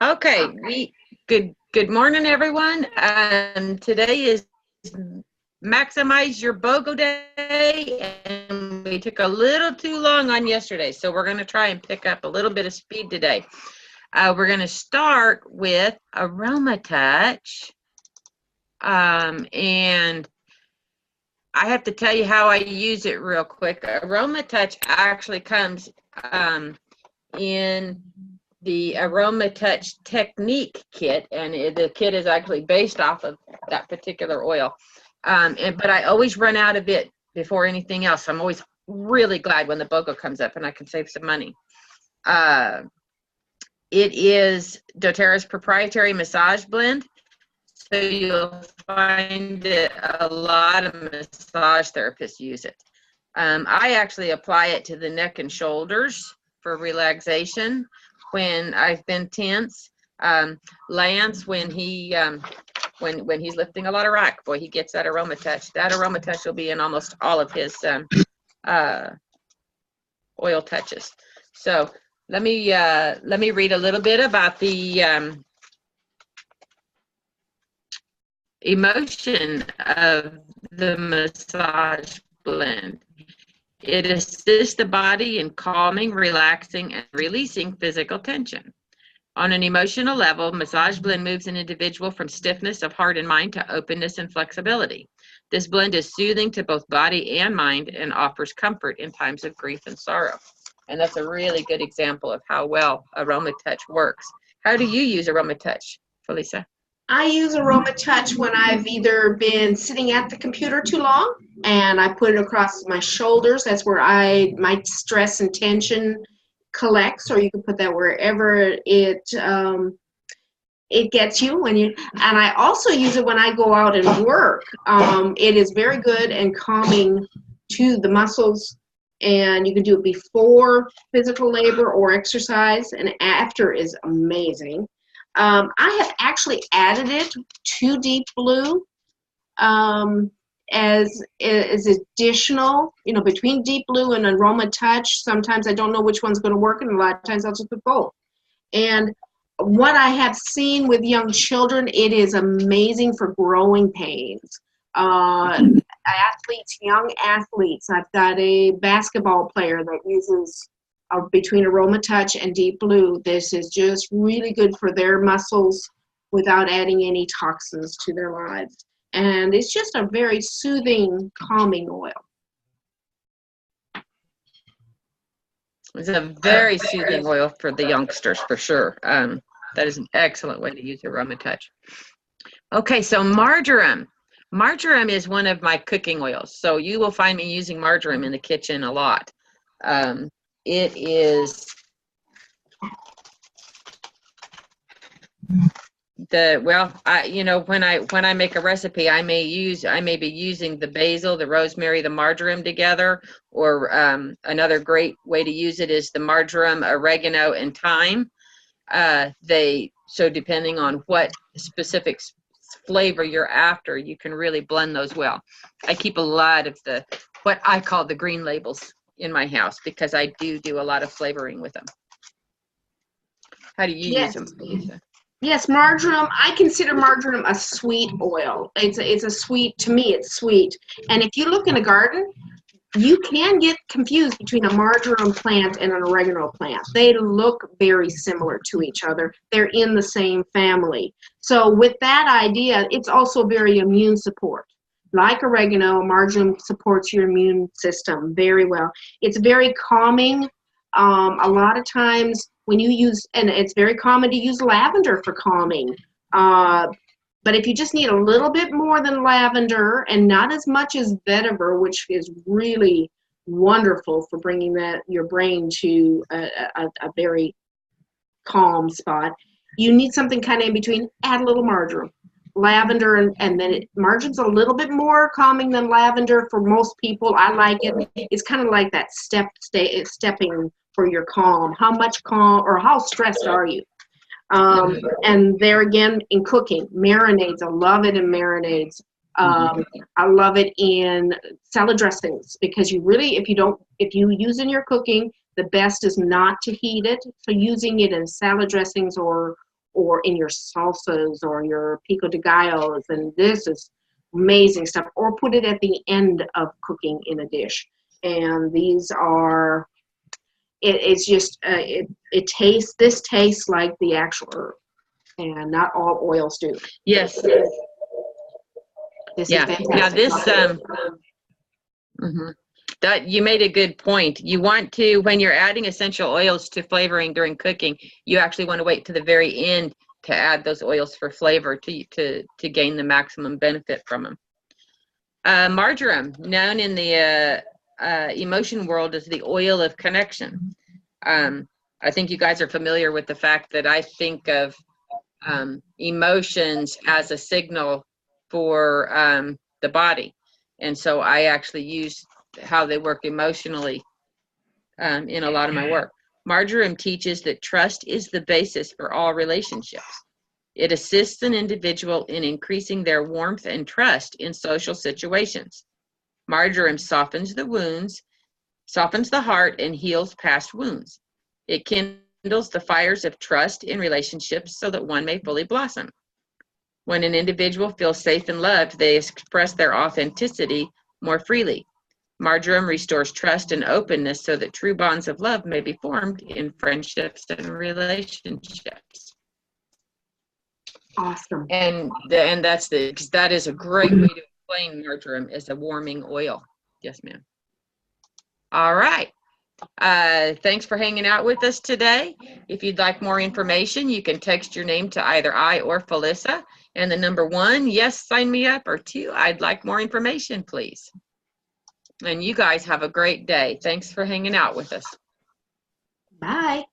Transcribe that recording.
Okay, good morning, everyone. Today is Maximize Your BOGO Day, and we took a little too long on yesterday, so we're going to try and pick up a little bit of speed today. We're going to start with Aroma Touch, and I have to tell you how I use it real quick. Aroma Touch actually comes in the Aroma Touch Technique kit, and the kit is actually based off of that particular oil. But I always run out of it before anything else. I'm always really glad when the BOGO comes up and I can save some money. It is doTerra's proprietary massage blend. So you'll find it a lot of massage therapists use it. I actually apply it to the neck and shoulders for relaxation when I've been tense. Lance, when he when he's lifting a lot of rack, boy, he gets that Aroma Touch. That Aroma Touch will be in almost all of his oil touches. So let me read a little bit about the emotion of the massage blend. It assists the body in calming, relaxing, and releasing physical tension. On an emotional level, massage blend moves an individual from stiffness of heart and mind to openness and flexibility. This blend is soothing to both body and mind and offers comfort in times of grief and sorrow. And that's a really good example of how well Aroma Touch works. How do you use Aroma Touch, Felisa? I use Aroma Touch when I've either been sitting at the computer too long and I put it across my shoulders. That's where my stress and tension collects, or you can put that wherever it gets you when you. And I also use it when I go out and work. It is very good and calming to the muscles, and you can do it before physical labor or exercise, and after is amazing. I have actually added it to Deep Blue as additional, between Deep Blue and Aroma Touch. Sometimes I don't know which one's going to work, and a lot of times I'll just put both. And what I have seen with young children, it is amazing for growing pains. Athletes, young athletes. I've got a basketball player that uses between Aroma Touch and Deep Blue. This is just really good for their muscles without adding any toxins to their lives. And it's just a very soothing, calming oil. It's a very soothing oil for the youngsters, for sure. That is an excellent way to use Aroma Touch. Okay, so marjoram. Marjoram is one of my cooking oils. So you will find me using marjoram in the kitchen a lot. It is when I make a recipe, I may be using the basil, the rosemary, the marjoram together, or another great way to use it is the marjoram, oregano, and thyme. So depending on what specific flavor you're after, you can really blend those well. I keep a lot of what I call the green labels in my house because I do a lot of flavoring with them. How do you use them, Lisa? Yes, marjoram. I consider marjoram a sweet oil. It's a sweet, to me it's sweet. And if you look in a garden, you can get confused between a marjoram plant and an oregano plant. They look very similar to each other. They're in the same family. So with that idea, it's also very immune support. Like oregano, marjoram supports your immune system very well. It's very calming. A lot of times when you use, and it's very common to use lavender for calming. But if you just need a little bit more than lavender and not as much as vetiver, which is really wonderful for bringing your brain to a very calm spot, you need something kind of in between. Add a little marjoram. Lavender and then marjoram's a little bit more calming than lavender for most people. I like it. It's kind of like that stepping for your calm. How much calm or how stressed are you? And there again, in cooking, marinades. I love it in marinades. I love it in salad dressings because you really, if you use in your cooking, the best is not to heat it. So using it in salad dressings or or in your salsas or your pico de gallos, and this is amazing stuff. Or put it at the end of cooking in a dish. And these are, it's just, this tastes like the actual herb, and not all oils do. Yes. This Yeah. is fantastic. Now this, that you made a good point. You want to, when you're adding essential oils to flavoring during cooking, you actually want to wait to the very end to add those oils for flavor to gain the maximum benefit from them. Marjoram, known in the emotion world as the oil of connection. I think you guys are familiar with the fact that I think of emotions as a signal for the body. And so I actually use how they work emotionally in a lot of my work. Marjoram teaches that trust is the basis for all relationships. It assists an individual in increasing their warmth and trust in social situations. Marjoram softens the wounds, softens the heart, and heals past wounds. It kindles the fires of trust in relationships so that one may fully blossom. When an individual feels safe and loved, they express their authenticity more freely. Marjoram restores trust and openness so that true bonds of love may be formed in friendships and relationships. Awesome. And that is a great way to explain marjoram as a warming oil. Yes, ma'am. All right. Thanks for hanging out with us today. If you'd like more information, you can text your name to either I or Felissa, and the number 1, yes, sign me up, or 2, I'd like more information, please. And you guys have a great day. Thanks for hanging out with us. Bye.